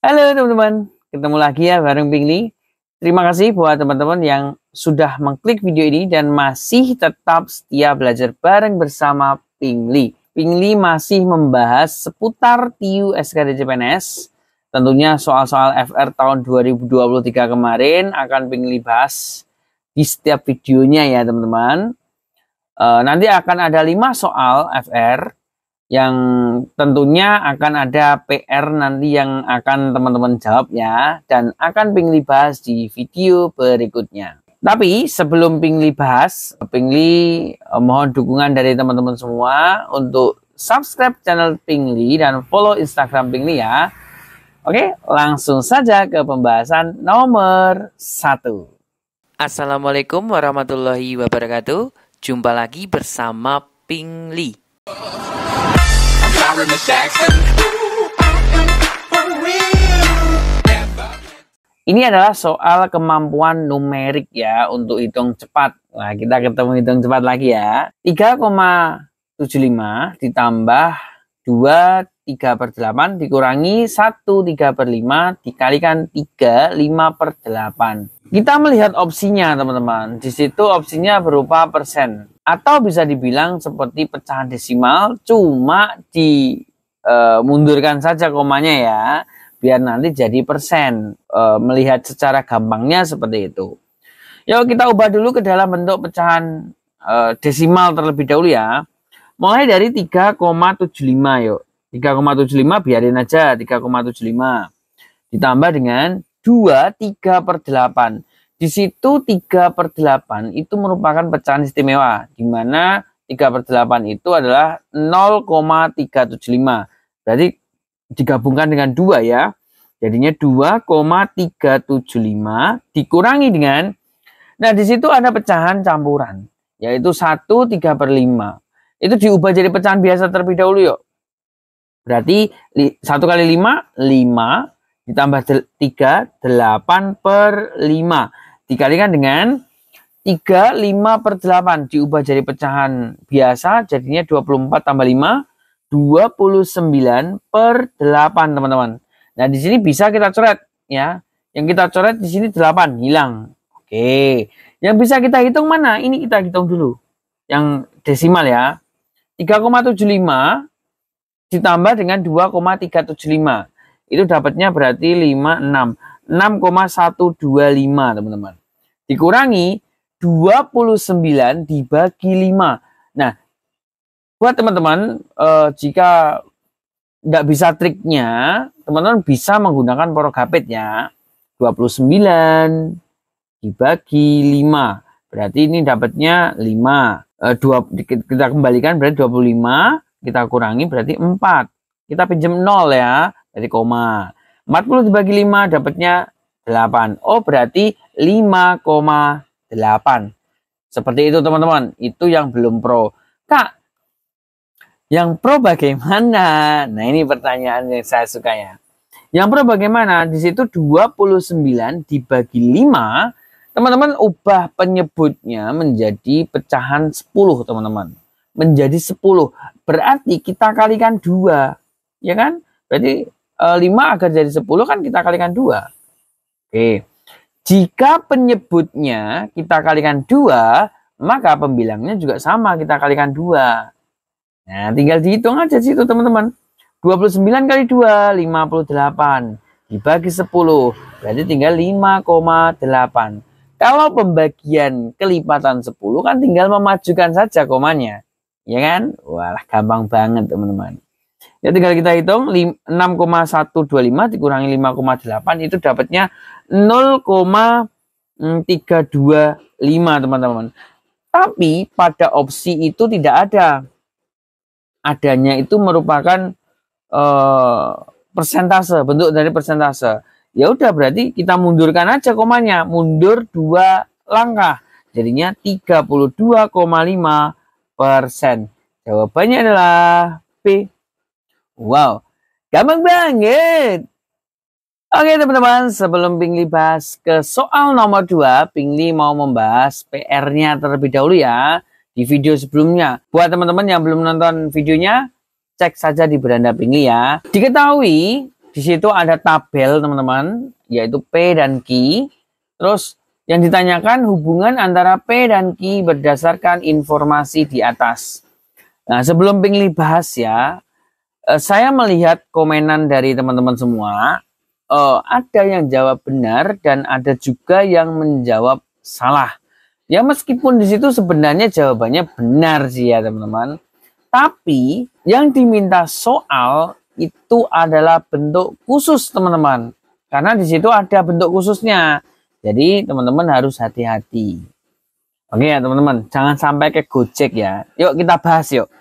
Halo teman-teman, ketemu lagi ya bareng Pingli. Terima kasih buat teman-teman yang sudah mengklik video ini dan masih tetap setia belajar bareng bersama Pingli. Pingli masih membahas seputar TIU SKD CPNS. Tentunya soal-soal FR tahun 2023 kemarin akan Pingli bahas di setiap videonya ya teman-teman. Nanti akan ada 5 soal FR yang tentunya akan ada PR nanti yang akan teman-teman jawab ya, dan akan Pingli bahas di video berikutnya. Tapi sebelum Pingli bahas, Pingli mohon dukungan dari teman-teman semua untuk subscribe channel Pingli dan follow Instagram Pingli ya. Oke, langsung saja ke pembahasan nomor 1. Assalamualaikum warahmatullahi wabarakatuh. Jumpa lagi bersama Pingli. Ini adalah soal kemampuan numerik ya untuk hitung cepat. Nah, kita ketemu hitung cepat lagi ya. 3,75 ditambah 2/3/8 dikurangi 1/3/5 dikalikan 3/5/8. Kita melihat opsinya teman-teman. Di situ opsinya berupa persen. Atau bisa dibilang seperti pecahan desimal, cuma dimundurkan saja komanya ya, biar nanti jadi persen. Melihat secara gampangnya seperti itu. Yuk kita ubah dulu ke dalam bentuk pecahan desimal terlebih dahulu ya. Mulai dari 3,75 yuk. 3,75 biarin aja 3,75. Ditambah dengan 2/3/8. Di situ 3/8 itu merupakan pecahan istimewa, di mana 3/8 itu adalah 0,375. Berarti digabungkan dengan 2 ya. Jadinya 2,375 dikurangi dengan, nah di situ ada pecahan campuran, yaitu 1/3/5. Itu diubah jadi pecahan biasa terlebih dahulu yuk. Berarti 1 kali 5, 5. Ditambah 3, 8/5. Dikalikan dengan 3/5/8. Diubah jadi pecahan biasa. Jadinya 24 tambah 5. 29/8 teman-teman. Nah di sini bisa kita coret ya. Yang kita coret di sini 8 hilang. Oke. Yang bisa kita hitung mana? Ini kita hitung dulu. Yang desimal ya. 3,75 ditambah dengan 2,375. Itu dapatnya berarti 56. 6,125 teman-teman. Dikurangi 29 dibagi 5. Nah, buat teman-teman jika tidak bisa triknya, teman-teman bisa menggunakan porogapit ya. 29 dibagi 5. Berarti ini dapatnya 5. Kita kembalikan berarti 25. Kita kurangi berarti 4. Kita pinjam 0 ya. Jadi koma. 40 dibagi 5 dapatnya 8. Oh berarti 5,8. Seperti itu teman-teman. Itu yang belum pro. Kak, yang pro bagaimana? Nah ini pertanyaan yang saya suka ya. Yang pro bagaimana? Di situ 29 dibagi 5. Teman-teman ubah penyebutnya menjadi pecahan 10 teman-teman. Menjadi 10. Berarti kita kalikan 2. Ya kan? Berarti 5 agar jadi 10 kan kita kalikan 2. Oke. Jika penyebutnya kita kalikan 2, maka pembilangnya juga sama, kita kalikan 2. Nah, tinggal dihitung aja situ teman-teman. 29 kali 2, 58. Dibagi 10, berarti tinggal 5,8. Kalau pembagian kelipatan 10 kan tinggal memajukan saja komanya. Ya kan? Walah, gampang banget teman-teman. Ya tinggal kita hitung 6,125 dikurangi 5,8 itu dapatnya 0,325 teman-teman. Tapi pada opsi itu tidak ada. Adanya itu merupakan persentase, bentuk dari persentase. Ya udah berarti kita mundurkan aja komanya, mundur 2 langkah. Jadinya 32,5%. Jawabannya adalah B. Wow, gampang banget. Oke teman-teman, sebelum Pingli bahas ke soal nomor 2, Pingli mau membahas PR-nya terlebih dahulu ya di video sebelumnya. Buat teman-teman yang belum nonton videonya, cek saja di beranda Pingli ya. Diketahui di situ ada tabel teman-teman, yaitu P dan Q. Terus yang ditanyakan hubungan antara P dan Q berdasarkan informasi di atas. Nah, sebelum Pingli bahas ya, saya melihat komenan dari teman-teman semua. Ada yang jawab benar dan ada juga yang menjawab salah. Ya meskipun di situ sebenarnya jawabannya benar sih ya teman-teman. Tapi yang diminta soal itu adalah bentuk khusus teman-teman. Karena di situ ada bentuk khususnya. Jadi teman-teman harus hati-hati. Oke ya teman-teman, jangan sampai ke Gojek ya. Yuk kita bahas yuk.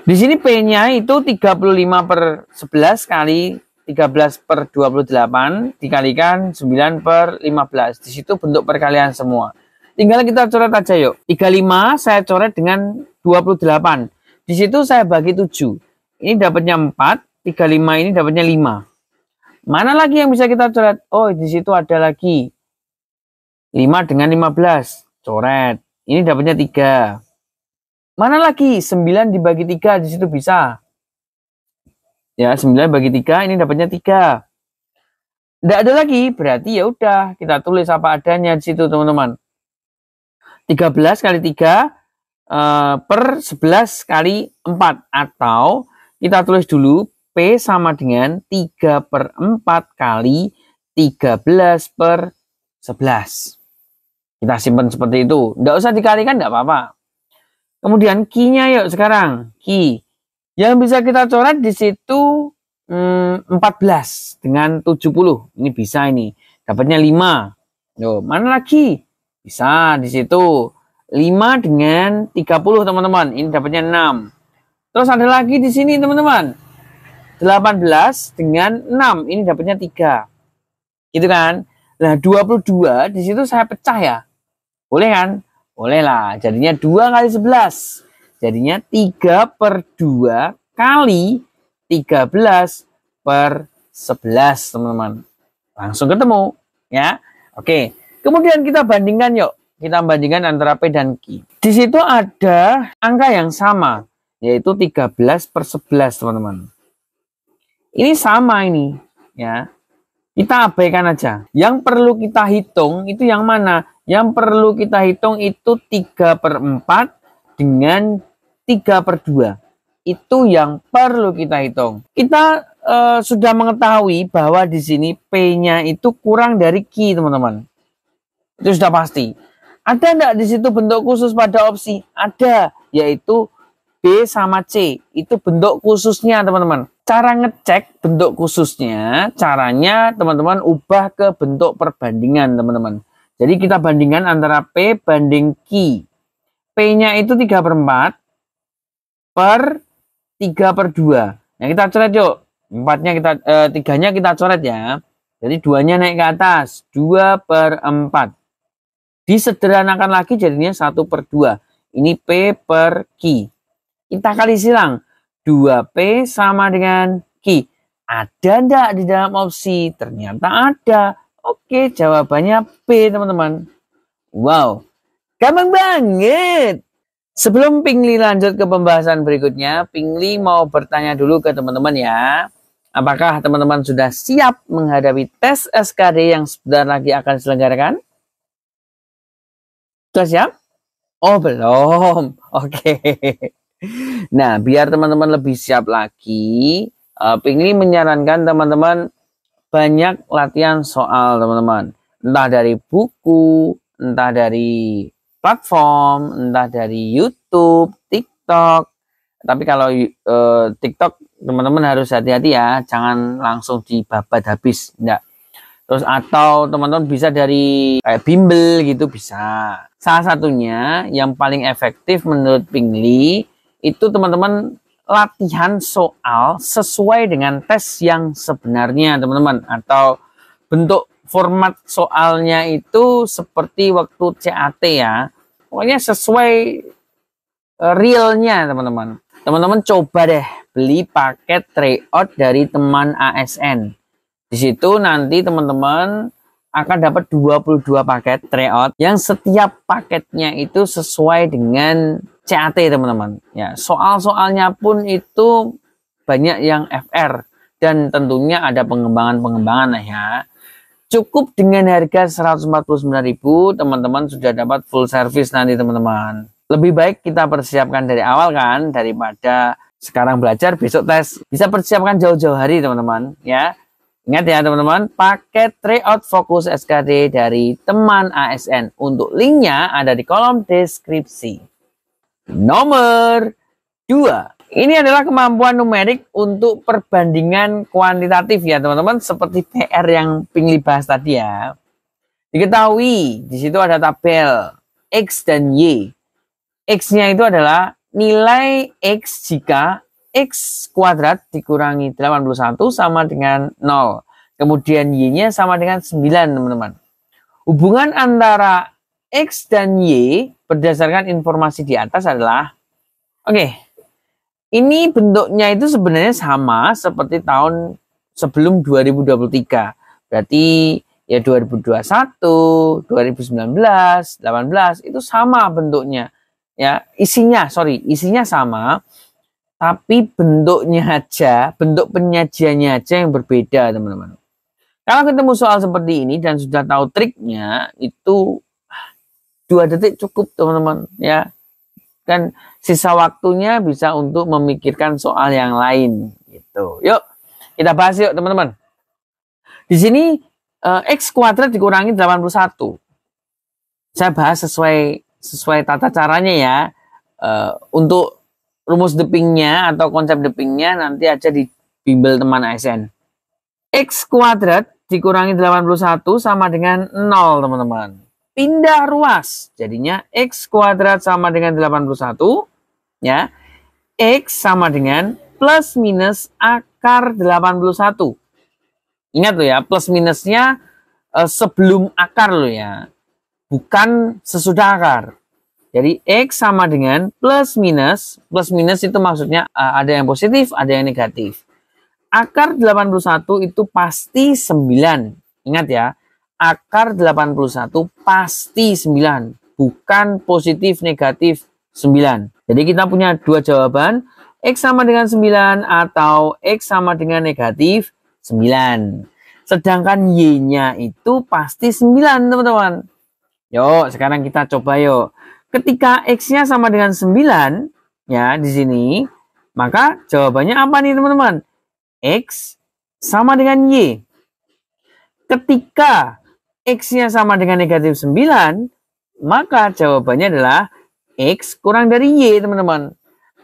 Di sini P-nya itu 35/11 kali 13/28 dikalikan 9/15. Di situ bentuk perkalian semua. Tinggal kita coret aja yuk. 35 saya coret dengan 28. Di situ saya bagi 7. Ini dapatnya 4, 35 ini dapatnya 5. Mana lagi yang bisa kita coret? Oh, di situ ada lagi 5 dengan 15. Coret. Ini dapatnya 3. Mana lagi? 9 dibagi 3 di situ bisa. Ya, 9 bagi 3 ini dapatnya 3. Tidak ada lagi, berarti ya udah kita tulis apa adanya di situ, teman-teman. 13 kali 3 per 11 kali 4 atau kita tulis dulu P sama dengan 3/4 kali 13/11. Kita simpan seperti itu. Tidak usah dikalikan, tidak apa-apa. Kemudian Q-nya yuk sekarang. Q. Yang bisa kita coret di situ 14 dengan 70. Ini bisa ini. Dapatnya 5. Loh, mana lagi? Bisa di situ. 5 dengan 30 teman-teman. Ini dapatnya 6. Terus ada lagi di sini teman-teman. 18 dengan 6. Ini dapatnya 3. Gitu kan? Nah 22 di situ saya pecah ya. Boleh kan? Boleh lah, jadinya 2 kali 11. Jadinya 3/2 kali 13/11, teman-teman. Langsung ketemu, ya. Oke, kemudian kita bandingkan yuk. Kita bandingkan antara P dan Q. Di situ ada angka yang sama, yaitu 13/11, teman-teman. Ini sama ini, ya. Kita abaikan aja. Yang perlu kita hitung itu yang mana? Yang perlu kita hitung itu 3/4 dengan 3/2. Itu yang perlu kita hitung. Kita sudah mengetahui bahwa di sini P-nya itu kurang dari Q, teman-teman. Itu sudah pasti. Ada enggak di situ bentuk khusus pada opsi? Ada, yaitu B sama C. Itu bentuk khususnya, teman-teman. Cara ngecek bentuk khususnya, caranya teman-teman ubah ke bentuk perbandingan, teman-teman. Jadi kita bandingkan antara P banding Q. P-nya itu 3/4 per 3/2. Nah, kita coret yuk. 3-nya kita coret ya. Jadi 2-nya naik ke atas. 2/4. Disederhanakan lagi jadinya 1/2. Ini P per Q. Kita kali silang. 2P sama dengan Q. Ada enggak di dalam opsi? Ternyata ada. Oke, jawabannya P, teman-teman. Wow, gampang banget. Sebelum Pingli lanjut ke pembahasan berikutnya, Pingli mau bertanya dulu ke teman-teman ya. Apakah teman-teman sudah siap menghadapi tes SKD yang sebentar lagi akan diselenggarakan? Sudah siap? Oh, belum. Oke. Nah, biar teman-teman lebih siap lagi, Pingli menyarankan teman-teman banyak latihan soal, teman-teman. Entah dari buku, entah dari platform, entah dari YouTube, TikTok. Tapi kalau TikTok, teman-teman harus hati-hati ya, jangan langsung dibabat habis, enggak. Terus atau teman-teman bisa dari kayak bimbel gitu bisa. Salah satunya yang paling efektif menurut Pingli itu teman-teman latihan soal sesuai dengan tes yang sebenarnya, teman-teman. Atau bentuk format soalnya itu seperti waktu CAT ya. Pokoknya sesuai realnya, teman-teman. Teman-teman coba deh beli paket tryout dari teman ASN. Di situ nanti teman-teman akan dapat 22 paket tryout yang setiap paketnya itu sesuai dengan CAT, teman-teman. Ya, soal-soalnya pun itu banyak yang FR dan tentunya ada pengembangan-pengembangan lah ya. Cukup dengan harga 149.000 teman-teman sudah dapat full service nanti teman-teman. Lebih baik kita persiapkan dari awal kan, daripada sekarang belajar besok tes. Bisa persiapkan jauh-jauh hari teman-teman ya. Ingat ya teman-teman, paket tryout fokus SKD dari teman ASN. Untuk linknya ada di kolom deskripsi. Nomor 2. Ini adalah kemampuan numerik untuk perbandingan kuantitatif ya teman-teman. Seperti PR yang Pingli bahas tadi ya. Diketahui di situ ada tabel X dan Y. X-nya itu adalah nilai X jika X kuadrat dikurangi 81 sama dengan 0. Kemudian Y-nya sama dengan 9, teman-teman. Hubungan antara X dan Y berdasarkan informasi di atas adalah, ini bentuknya itu sebenarnya sama seperti tahun sebelum 2023. Berarti ya 2021, 2019, 18 itu sama bentuknya. Ya, isinya sama. Tapi bentuknya aja, bentuk penyajiannya aja yang berbeda teman-teman. Kalau ketemu soal seperti ini dan sudah tahu triknya, itu 2 detik cukup teman-teman ya. Dan sisa waktunya bisa untuk memikirkan soal yang lain gitu. Yuk, kita bahas yuk teman-teman. Di sini X kuadrat dikurangi 81. Saya bahas sesuai tata caranya ya. Untuk rumus depingnya atau konsep depingnya nanti aja di bimbel teman ASN. X kuadrat dikurangi 81 sama dengan 0 teman-teman. Pindah ruas. Jadinya X kuadrat sama dengan 81. Ya. X sama dengan plus minus akar 81. Ingat loh ya, plus minusnya sebelum akar loh ya. Bukan sesudah akar. Jadi X sama dengan plus minus itu maksudnya ada yang positif, ada yang negatif. Akar 81 itu pasti 9. Ingat ya, akar 81 pasti 9. Bukan positif, negatif 9. Jadi kita punya 2 jawaban, X sama dengan 9 atau X sama dengan negatif 9. Sedangkan Y-nya itu pasti 9 teman-teman. Yuk, sekarang kita coba yuk. Ketika X-nya sama dengan 9, ya di sini, maka jawabannya apa nih teman-teman? X sama dengan Y. Ketika X-nya sama dengan negatif 9, maka jawabannya adalah X kurang dari Y teman-teman.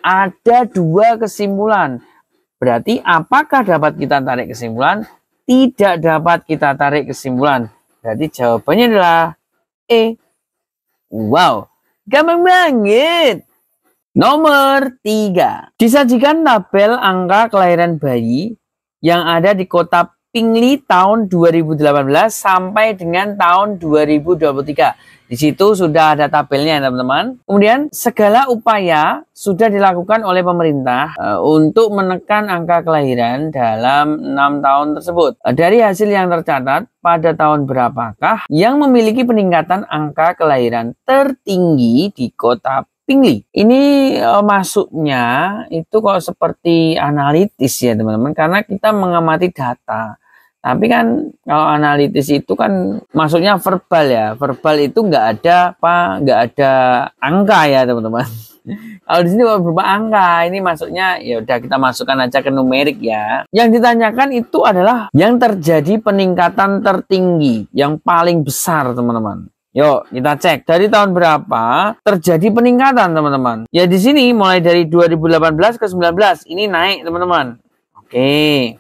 Ada 2 kesimpulan. Berarti apakah dapat kita tarik kesimpulan? Tidak dapat kita tarik kesimpulan. Berarti jawabannya adalah E. Wow. Gampang banget. Nomor 3. Disajikan tabel angka kelahiran bayi yang ada di kota Pingli tahun 2018 sampai dengan tahun 2023. Di situ sudah ada tabelnya teman-teman. Kemudian segala upaya sudah dilakukan oleh pemerintah untuk menekan angka kelahiran dalam 6 tahun tersebut. Dari hasil yang tercatat, pada tahun berapakah yang memiliki peningkatan angka kelahiran tertinggi di kota Pingli? Ini masuknya itu kok seperti analitis ya teman-teman, karena kita mengamati data. Tapi kan kalau analitis itu kan masuknya verbal ya. Verbal itu nggak ada angka ya teman-teman. Kalau di sini berupa angka, ini masuknya ya udah kita masukkan aja ke numerik ya. Yang ditanyakan itu adalah yang terjadi peningkatan tertinggi, yang paling besar teman-teman. Yuk kita cek dari tahun berapa terjadi peningkatan teman-teman. Ya di sini mulai dari 2018 ke 19 ini naik teman-teman. Oke.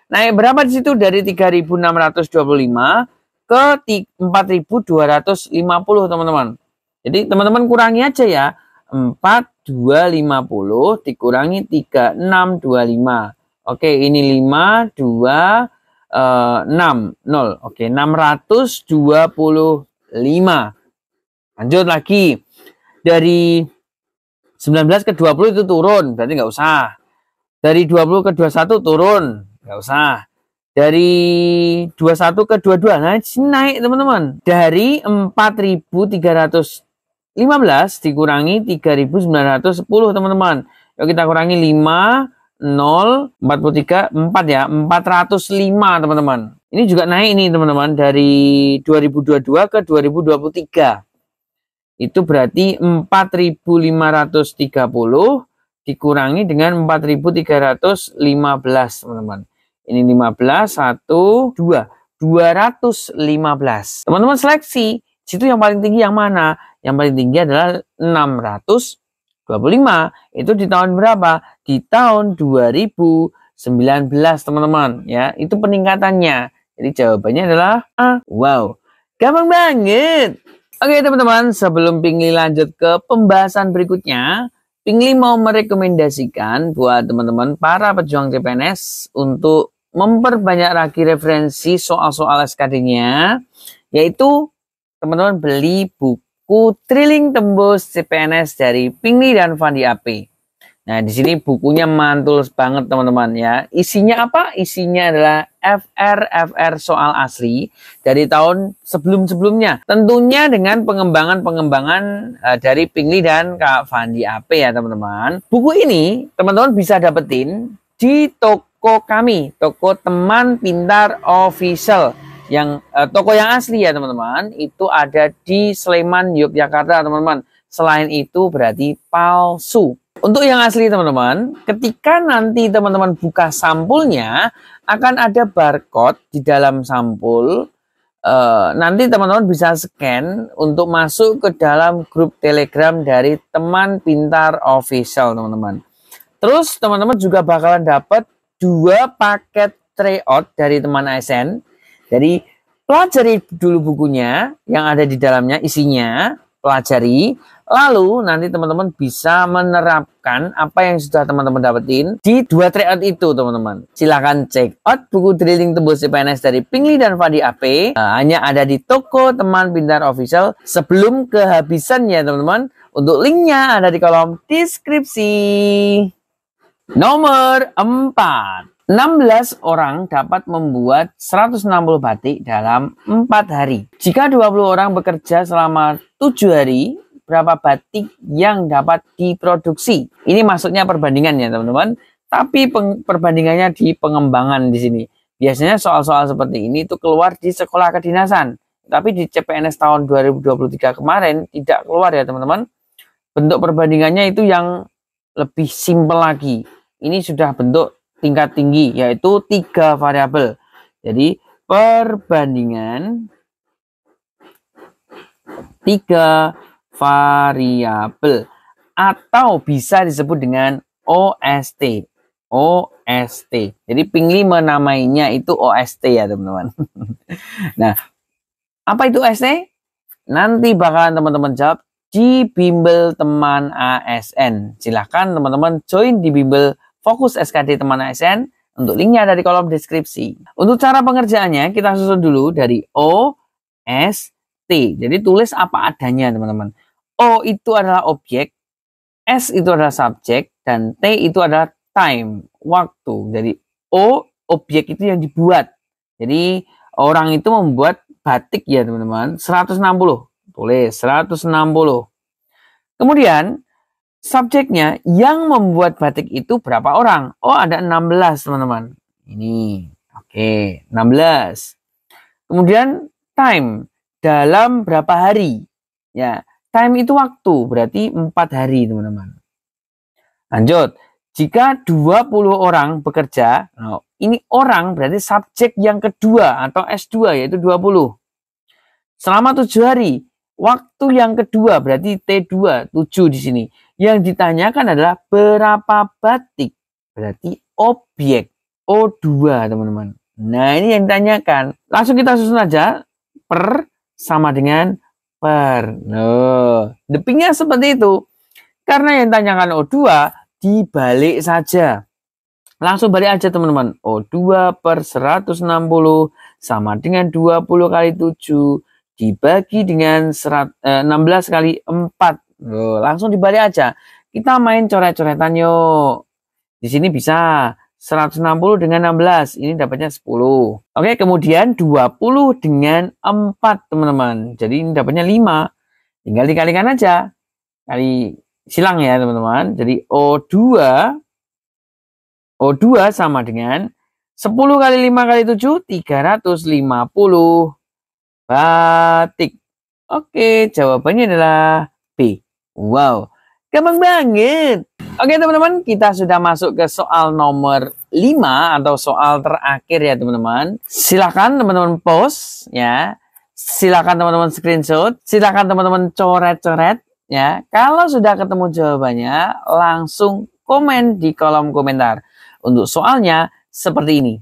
Naik berapa di situ? Dari 3.625 ke 4.250 teman-teman. Jadi teman-teman kurangi aja ya. 4.250 dikurangi 3.625. Oke, ini 5, 2, 6, 0. Oke, 625. Lanjut lagi. Dari 19 ke 20 itu turun, berarti nggak usah. Dari 20 ke 21 turun. Nggak usah. Dari 21 ke 22 naik teman-teman. Dari 4.315 dikurangi 3.910 teman-teman. Yuk kita kurangi 5, 0,43, 4 ya, 405 teman-teman. Ini juga naik ini teman-teman dari 2022 ke 2023. Itu berarti 4.530 dikurangi dengan 4.315 teman-teman. Ini 15, 1, 2. 215. Teman-teman seleksi, situ yang paling tinggi yang mana? Yang paling tinggi adalah 625. Itu di tahun berapa? Di tahun 2019 teman-teman ya. Itu peningkatannya. Jadi jawabannya adalah A. Wow. Gampang banget. Oke teman-teman, sebelum Pingli lanjut ke pembahasan berikutnya, Pingli mau merekomendasikan buat teman-teman para pejuang CPNS untuk memperbanyak lagi referensi soal-soal SKD-nya, yaitu teman-teman beli buku Thrilling Tembus CPNS dari Pingli dan Fandi AP. Nah, di sini bukunya mantul banget teman-teman ya. Isinya apa? Isinya adalah FR soal asli dari tahun sebelum-sebelumnya. Tentunya dengan pengembangan-pengembangan dari Pingli dan Kak Fandi AP ya teman-teman. Buku ini teman-teman bisa dapetin di toko kami, toko Teman Pintar Official. Yang toko yang asli ya teman-teman, itu ada di Sleman, Yogyakarta teman-teman. Selain itu berarti palsu. Untuk yang asli teman-teman, ketika nanti teman-teman buka sampulnya, akan ada barcode di dalam sampul. Nanti teman-teman bisa scan untuk masuk ke dalam grup Telegram dari Teman Pintar Official teman-teman. Terus teman-teman juga bakalan dapat 2 paket tryout dari teman ASN. Jadi pelajari dulu bukunya yang ada di dalamnya, isinya, pelajari. Lalu nanti teman-teman bisa menerapkan apa yang sudah teman-teman dapetin di 2 tryout itu teman-teman. Silahkan check out buku Thrilling Tembus CPNS dari Pingli dan Fandi AP. Hanya ada di toko Teman Pintar Official sebelum kehabisannya teman-teman. Untuk linknya ada di kolom deskripsi. Nomor 4. 16 orang dapat membuat 160 batik dalam 4 hari. Jika 20 orang bekerja selama 7 hari, berapa batik yang dapat diproduksi? Ini maksudnya perbandingan ya teman-teman. Tapi perbandingannya di pengembangan di sini. Biasanya soal-soal seperti ini itu keluar di sekolah kedinasan. Tapi di CPNS tahun 2023 kemarin tidak keluar ya teman-teman. Bentuk perbandingannya itu yang lebih simpel lagi. Ini sudah bentuk tingkat tinggi, yaitu 3 variabel. Jadi perbandingan 3 variabel atau bisa disebut dengan OST. OST. Jadi Pingli menamainya itu OST ya teman-teman. Nah, apa itu OST? Nanti bakalan teman-teman jawab di bimbel teman ASN. Silahkan teman-teman join di bimbel Fokus SKD Teman ASN. Untuk linknya ada di kolom deskripsi. Untuk cara pengerjaannya kita susun dulu dari OST. Jadi tulis apa adanya teman-teman. O itu adalah objek, S itu adalah subjek, dan T itu adalah time, waktu. Jadi O, objek itu yang dibuat. Jadi orang itu membuat batik ya teman-teman, 160. Tulis 160. Kemudian subjeknya yang membuat batik itu berapa orang? Oh, ada 16 teman-teman. Ini. Oke, 16. Kemudian time, dalam berapa hari? Ya, time itu waktu, berarti 4 hari teman-teman. Lanjut, jika 20 orang bekerja, nah, ini orang berarti subjek yang kedua atau S2 yaitu 20. Selama 7 hari, waktu yang kedua berarti T2, 7 di sini. Yang ditanyakan adalah berapa batik, berarti objek O2 teman-teman. Nah ini yang ditanyakan. Langsung kita susun aja, per sama dengan per. Nah, depingnya seperti itu. Karena yang ditanyakan O2, dibalik saja. Langsung balik aja teman-teman. O2 per 160 sama dengan 20 kali 7 dibagi dengan 16 kali 4. Loh, langsung dibalik aja. Kita main coret-coretan yuk. Di sini bisa 160 dengan 16. Ini dapatnya 10. Oke, kemudian 20 dengan 4 teman-teman. Jadi ini dapatnya 5. Tinggal dikalikan aja. Kali silang ya teman-teman. Jadi O2 O2 sama dengan 10 kali 5 kali 7, 350 batik. Oke, jawabannya adalah B. Wow, gampang banget. Oke teman-teman, kita sudah masuk ke soal nomor 5 atau soal terakhir ya teman-teman. Silakan teman-teman post ya. Silakan teman-teman screenshot. Silakan teman-teman coret-coret ya. Kalau sudah ketemu jawabannya, langsung komen di kolom komentar. Untuk soalnya seperti ini.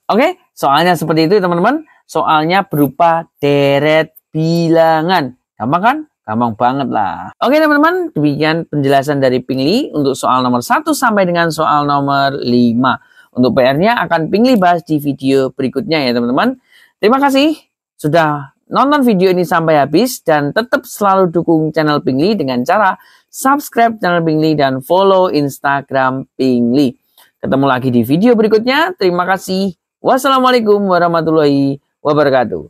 Oke, soalnya seperti itu teman-teman. Soalnya berupa deret bilangan. Gampang kan? Gampang banget lah. Oke teman-teman, demikian penjelasan dari Pingli untuk soal nomor 1 sampai dengan soal nomor 5. Untuk PR-nya akan Pingli bahas di video berikutnya ya teman-teman. Terima kasih sudah nonton video ini sampai habis dan tetap selalu dukung channel Pingli dengan cara subscribe channel Pingli dan follow Instagram Pingli. Ketemu lagi di video berikutnya. Terima kasih. Wassalamualaikum warahmatullahi wabarakatuh.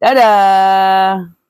Dadah.